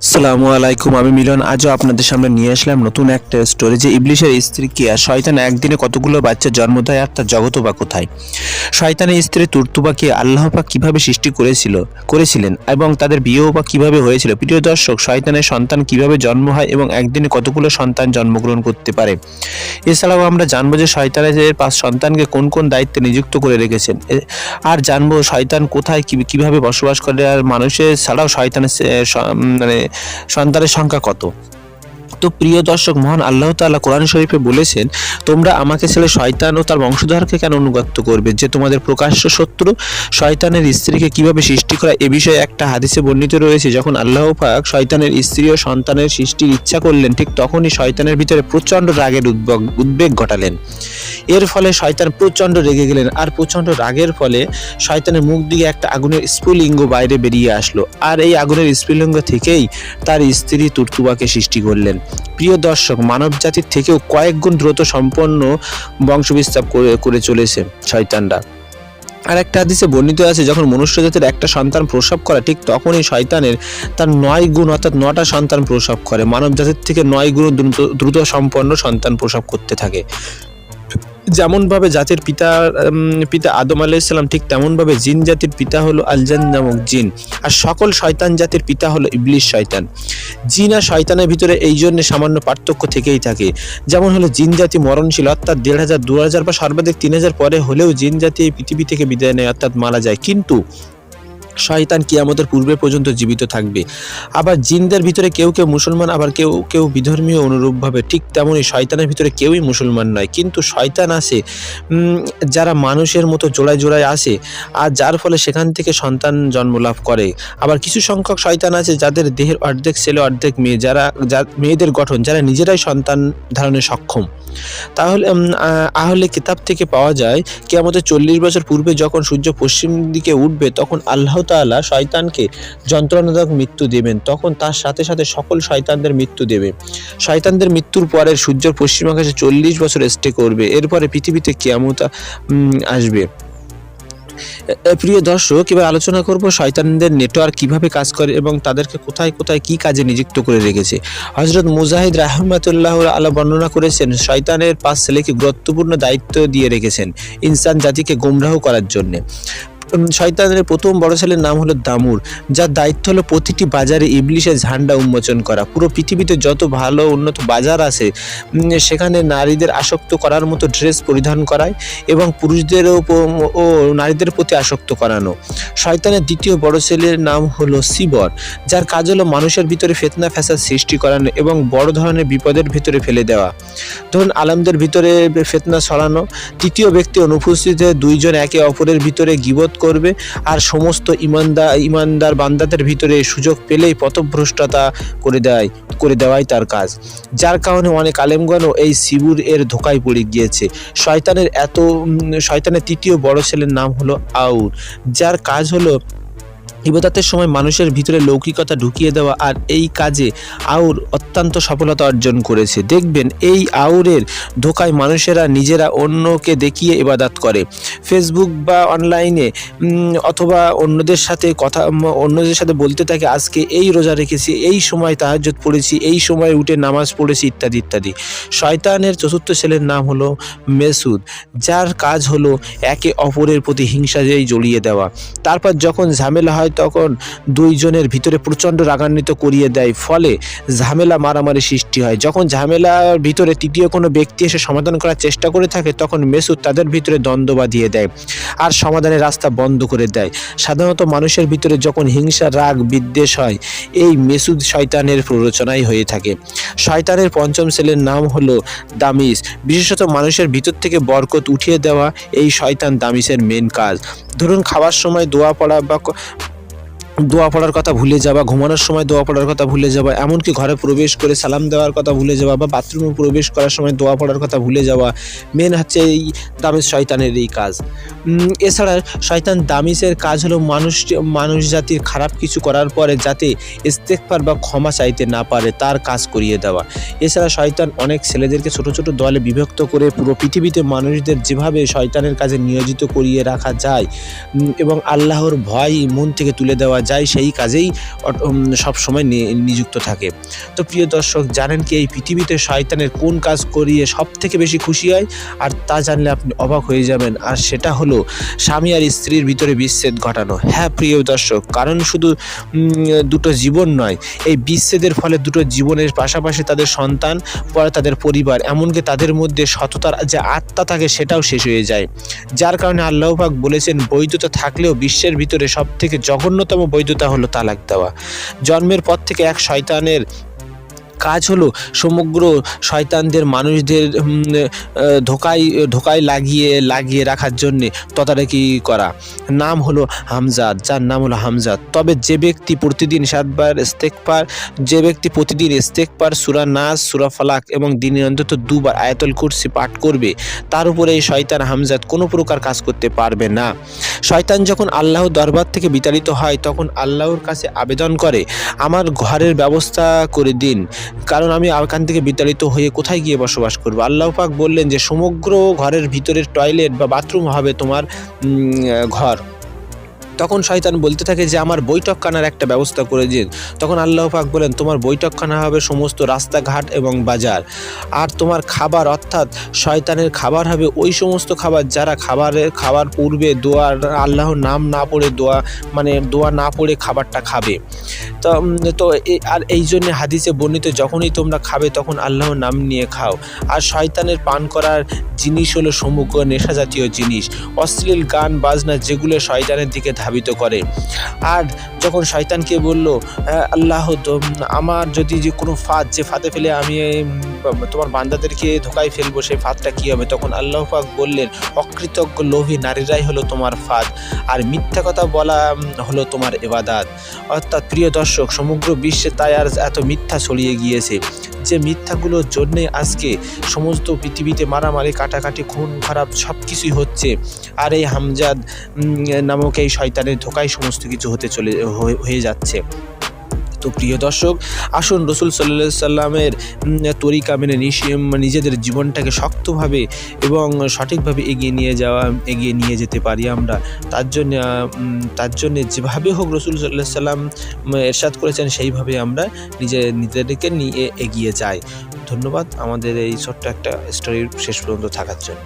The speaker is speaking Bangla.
আসসালামু আলাইকুম, আমি মিলন। আজও আপনাদের সামনে নিয়ে আসলাম নতুন একটা স্টোরি, যে ইবলিশের স্ত্রী কিয়া শয়তান একদিনে কতগুলো বাচ্চা জন্ম দেয় আর তার জগৎ বা কোথায়। শয়তানের স্ত্রী তুর্তুবাকে আল্লাহ পাক কিভাবে সৃষ্টি করেছিলেন এবং তাদের বিয়েও বা কিভাবে হয়েছিল। প্রিয় দর্শক, শয়তানের সন্তান কিভাবে জন্ম হয় এবং একদিনে কতগুলো সন্তান জন্মগ্রহণ করতে পারে। এছাড়াও আমরা জানবো যে শয়তানের 5 সন্তানকে কোন কোন দায়িত্বে নিযুক্ত করে রেখেছেন, আর জানবো শয়তান কোথায় কিভাবে বসবাস করে, আর মানুষের ছাড়াও শয়তানের মানে সন্তানের সংখ্যা কত। তো প্রিয় দর্শক, মহান আল্লাহ তাআলা কোরআন শরীফে বলেছেন, তোমরা আমাকে ছেড়ে শয়তান ও তার বংশধরকে কেন অনুগত করবে, যে তোমাদের প্রকাশ্য শত্রু। শয়তানের স্ত্রীকে কিভাবে সৃষ্টি করা এ বিষয়ে একটা হাদিসে বর্ণিত রয়েছে, যখন আল্লাহ পাক শয়তানের স্ত্রী ও সন্তানের সৃষ্টির ইচ্ছা করলেন, ঠিক তখনই শয়তানের ভিতরে প্রচণ্ড রাগের উদ্বেগ ঘটালেন। এর ফলে শয়তান প্রচণ্ড রেগে গেলেন, আর প্রচণ্ড রাগের ফলে শয়তানের মুখ দিয়ে একটা আগুনের স্ফুলিঙ্গ বাইরে বেরিয়ে আসলো, আর এই আগুনের স্ফুলিঙ্গ থেকেই তার স্ত্রী তুর্তুবাকে সৃষ্টি করলেন। প্রিয় দর্শক, মানব জাতির থেকেও কয়েক গুণ দ্রুত সম্পন্ন বংশবিস্তার করে চলেছে শয়তানরা। আর একটা হাদিসে বর্ণিত আছে, যখন মনুষ্য জাতির একটা সন্তান প্রসব করে, ঠিক তখনই শয়তানের তার 9 গুণ অর্থাৎ 9টা সন্তান প্রসব করে। মানব জাতির থেকে 9 গুণ দ্রুত সম্পন্ন সন্তান প্রসব করতে থাকে। যেমনভাবে জাতির পিতা আদম আলাইহিস সালাম, ঠিক তেমনভাবে জিন জাতির পিতা হলো আলজান নামক জিন, আর সকল শয়তান জাতির পিতা হলো ইবলিশ শয়তান। জিন আর শয়তানের ভিতরে এই জন্য সামান্য পার্থক্য থেকেই থাকে। যেমন হলো জিন জাতি মরণশীল, অর্থাৎ 1500, 2000 বা সর্বাধিক 3000 পরে হলেও জিন জাতি এই পৃথিবী থেকে বিদায় নেয়, অর্থাৎ মারা যায়। কিন্তু শয়তান কিয়ামতের পূর্বে পর্যন্ত জীবিত থাকবে। আবার জিনদের ভিতরে কেউ কেউ মুসলমান, আবার কেউ কেউ বিধর্মীয় অনুরূপভাবে। ঠিক তেমনই শয়তানের ভিতরে কেউই মুসলমান নয়, কিন্তু শয়তান আসে যারা মানুষের মতো জোড়ায় জোড়ায় আসে, আর যার ফলে সেখান থেকে সন্তান জন্মলাভ করে। আবার কিছু সংখ্যক শয়তান আছে যাদের দেহের অর্ধেক ছেলে অর্ধেক মেয়ে, যারা মেয়েদের গঠন, যারা নিজেরাই সন্তান ধারণে সক্ষম। তাহলে আহলে কিতাব থেকে পাওয়া যায়, কিয়ামতের 40 বছর পূর্বে যখন সূর্য পশ্চিম দিকে উঠবে, তখন আল্লাহ তাআলা শয়তানকে যন্ত্রণাদায়ক মৃত্যু দেবেন। তখন তার সাথে সাথে সকল শয়তানদের মৃত্যু দেবে। শয়তানদের মৃত্যুর পরে সূর্যের পশ্চিম আকাশে 40 বছর স্টে করবে। এরপরে পৃথিবীতে কিয়ামত আসবে। প্রিয় দর্শক, এবার আলোচনা করব শয়তানদের নেটওয়ার্ক কিভাবে কাজ করে এবং তাদেরকে কোথায় কোথায় কি কাজে নিযুক্ত করে রেখেছে। হযরত মুজাহিদ রাহমাতুল্লাহ আলাইহি বর্ণনা করেছেন, শয়তানের 5 ছেলেকে গুরুত্বপূর্ণ দায়িত্ব দিয়ে রেখেছেন ইনসান জাতিকে গোমরাহ করার জন্য। শয়তানের প্রথম বড় ছেলের নাম হলো দামুর, যার দায়িত্ব হলো প্রতিটি বাজারে ইবলিশের ঝান্ডা উন্মোচন করা। পুরো পৃথিবীতে যত ভালো উন্নত বাজার আছে সেখানে নারীদের আসক্ত করার মতো ড্রেস পরিধান করায় এবং পুরুষদেরও ও নারীদের প্রতি আসক্ত করানো। শয়তানের দ্বিতীয় বড় ছেলের নাম হলো সিবর, যার কাজ হলো মানুষের ভিতরে ফিতনা ফ্যাসাদ সৃষ্টি করানো এবং বড় ধরনের বিপদের ভিতরে ফেলে দেওয়া। ধরুন আলেমদের ভিতরে ফিতনা ছড়ানো। তৃতীয় ব্যক্তি অনুপস্থিত দুইজন একে অপরের ভিতরে গীবত করবে, আর সমস্ত ইমানদার বান্দাদের ভিতরে সুযোগ পেলেই পথভ্রষ্টতা করে দেওয়াই তার কাজ, যার কারণে অনেক আলেমগণও এই সিবুর এর ধোকায় পড়ে গিয়েছে। শয়তানের তৃতীয় বড় ছেলের নাম হলো আউর, যার কাজ হলো ইবাদতের সময় মানুষের ভিতরে লৌকিকতা ঢুকিয়ে দেওয়া, আর এই কাজে আউর অত্যন্ত সফলতা অর্জন করেছে। দেখবেন এই আউরের ধোকায় মানুষেরা নিজেরা অন্যকে দেখিয়ে ইবাদত করে, ফেসবুক বা অনলাইনে অথবা অন্যদের সাথে বলতে থাকে, আজকে এই রোজা রেখেছি, এই সময় তাহাজ্জুদ পড়েছি, এই সময় উঠে নামাজ পড়েছি, ইত্যাদি ইত্যাদি। শয়তানের চতুর্থ ছেলের নাম হলো মেসুদ, যার কাজ হলো একে অপরের প্রতি হিংসা জড়িয়ে দেওয়া। তারপর যখন ঝামেলা হয় তখন দুইজনের ভিতরে প্রচণ্ড রাগান্বিত করিয়ে দেয়, ফলে ঝামেলা মারামারি সৃষ্টি হয়। যখন ঝামেলার ভিতরে তৃতীয় কোনো ব্যক্তি এসে সমাধান করার চেষ্টা করে থাকে, তখন মেসুদ তাদের ভিতরে দ্বন্দ্ব বাঁধিয়ে দেয় আর সমাধানের রাস্তা বন্ধ করে দেয়। সাধারণত মানুষের ভিতরে যখন হিংসা, রাগ, বিদ্বেষ হয়, এই মেসুদ শয়তানের প্ররোচনাই হয়ে থাকে। শয়তানের পঞ্চম ছেলের নাম হলো দামিস, বিশেষত মানুষের ভিতর থেকে বরকত উঠিয়ে দেওয়া এই শয়তান দামিসের মেন কাজ। ধরুন খাওয়ার সময় দোয়া পড়ার কথা ভুলে যাওয়া, ঘুমানোর সময় দোয়া পড়ার কথা ভুলে যাওয়া, এমনকি ঘরে প্রবেশ করে সালাম দেওয়ার কথা ভুলে যাওয়া বা বাথরুমে প্রবেশ করার সময় দোয়া পড়ার কথা ভুলে যাওয়া, মেন হচ্ছে এই দামিস শয়তানের এই কাজ। এছাড়া শয়তান দামিসের কাজ হলো মানুষ জাতির খারাপ কিছু করার পরে যাতে ইস্তেগফার বা ক্ষমা চাইতে না পারে তার কাজ করিয়ে দেওয়া। এছাড়া শয়তান অনেক ছেলেদেরকে ছোট ছোট দলে বিভক্ত করে পুরো পৃথিবীতে মানুষদের যেভাবে শয়তানের কাজে নিয়োজিত করিয়ে রাখা যায় এবং আল্লাহর ভয় মন থেকে তুলে দেওয়া যায় সেই কাজেই সবসময় নিযুক্ত থাকে। তো প্রিয় দর্শক, জানেন কি এই পৃথিবীতে শয়তানের কোন কাজ করিয়ে সবথেকে বেশি খুশি হয়? আর তা জানলে আপনি অবাক হয়ে যাবেন। আর সেটা হলো স্বামী আর স্ত্রীর ভিতরে বিচ্ছেদ ঘটানো। হ্যাঁ প্রিয় দর্শক, কারণ শুধু দুটো জীবন নয়, এই বিচ্ছেদের ফলে দুটো জীবনের পাশাপাশি তাদের সন্তান, পরে তাদের পরিবার, এমনকি তাদের মধ্যে সততার যে আত্মা থাকে সেটাও শেষ হয়ে যায়। যার কারণে আল্লাহ পাক বলেছেন, বৈধতা থাকলেও বিশ্বের ভিতরে সবথেকে জঘন্যতম বৈধতা হলো তালাক দেওয়া। জন্মের পর থেকে এক শয়তানের কাজ হলো সমগ্র শয়তানদের মানুষদের ধোকায় লাগিয়ে রাখার জন্যে তদারকি করা। নাম হলো হামজাদ, যার নাম হলো হামজাদ। তবে যে ব্যক্তি প্রতিদিন ইস্তেগফার, সূরা নাস, সূরা ফালাক এবং দিনে অন্তত 2 বার আয়াতুল কুরসি পাঠ করবে, তার উপরে এই শয়তান হামজাদ কোনো প্রকার কাজ করতে পারবে না। শয়তান যখন আল্লাহর দরবার থেকে বিতাড়িত হয় তখন আল্লাহর কাছে আবেদন করে, আমার ঘরের ব্যবস্থা করে দিন, কারণ আমি এখান থেকে বিতাড়িত হয়ে কোথায় গিয়ে বসবাস করব। আল্লাহ পাক বললেন যে সমগ্র ঘরের ভিতরের টয়লেট বা বাথরুম হবে তোমার ঘর। তখন শয়তান বলতে থাকে যে আমার বৈঠকখানার একটা ব্যবস্থা করে দিন। তখন আল্লাহ পাক বলেন, তোমার বৈঠকখানা হবে সমস্ত রাস্তাঘাট এবং বাজার। আর তোমার খাবার, অর্থাৎ শয়তানের খাবার হবে ওই সমস্ত খাবার যারা খাবার পূর্বে আল্লাহর নাম না পড়ে দোয়া না পড়ে খাবারটা খাবে। তো আর এই জন্যে হাদিসে বর্ণিত, যখনই তোমরা খাবে তখন আল্লাহর নাম নিয়ে খাও। আর শয়তানের পান করার জিনিস হলো সমগ্র নেশা জাতীয় জিনিস, অশ্লীল গান বাজনা, যেগুলো শয়তানের দিকে ধাবিত করে। আর যখন শয়তানকে বলল, আল্লাহ আমার যদি যে কোনো ফাঁদে ফেলে আমি তোমার বান্দাদেরকে ধোকায় ফেলবো, সেই ফাঁদটা কী হবে? তখন আল্লাহ পাক বললেন, অকৃতজ্ঞ লোভী নারীরাই হলো তোমার ফাঁদ, আর মিথ্যা কথা বলা হলো তোমার ইবাদত। অর্থাৎ প্রিয় দর্শক, সমগ্র বিশ্বে তাই আর এত মিথ্যা ছড়িয়ে গিয়েছে, যে মিথ্যাগুলোর জন্যে আজকে সমস্ত পৃথিবীতে মারামারি, কাটাকাটি, খুন খারাপ সব কিছুই হচ্ছে। আর এই হামজাদ নামক এই শয়তানের ধোকায় সমস্ত কিছু হয়ে যাচ্ছে। তো প্রিয় দর্শক, আসুন রাসূল সাল্লাল্লাহু আলাইহি সাল্লামের তরিকা মেনে নিজেদের জীবনটাকে শক্তভাবে এবং সঠিকভাবে এগিয়ে নিয়ে যেতে পারি আমরা। তার জন্য যেভাবে হোক রাসূল সাল্লাল্লাহু আলাইহি সাল্লাম ইরশাদ করেছেন সেইভাবে আমরা নিজেদেরকে নিয়ে এগিয়ে যাই। ধন্যবাদ আমাদের এই ছোট্ট একটা স্টোরির শেষ পর্যন্ত থাকার জন্য।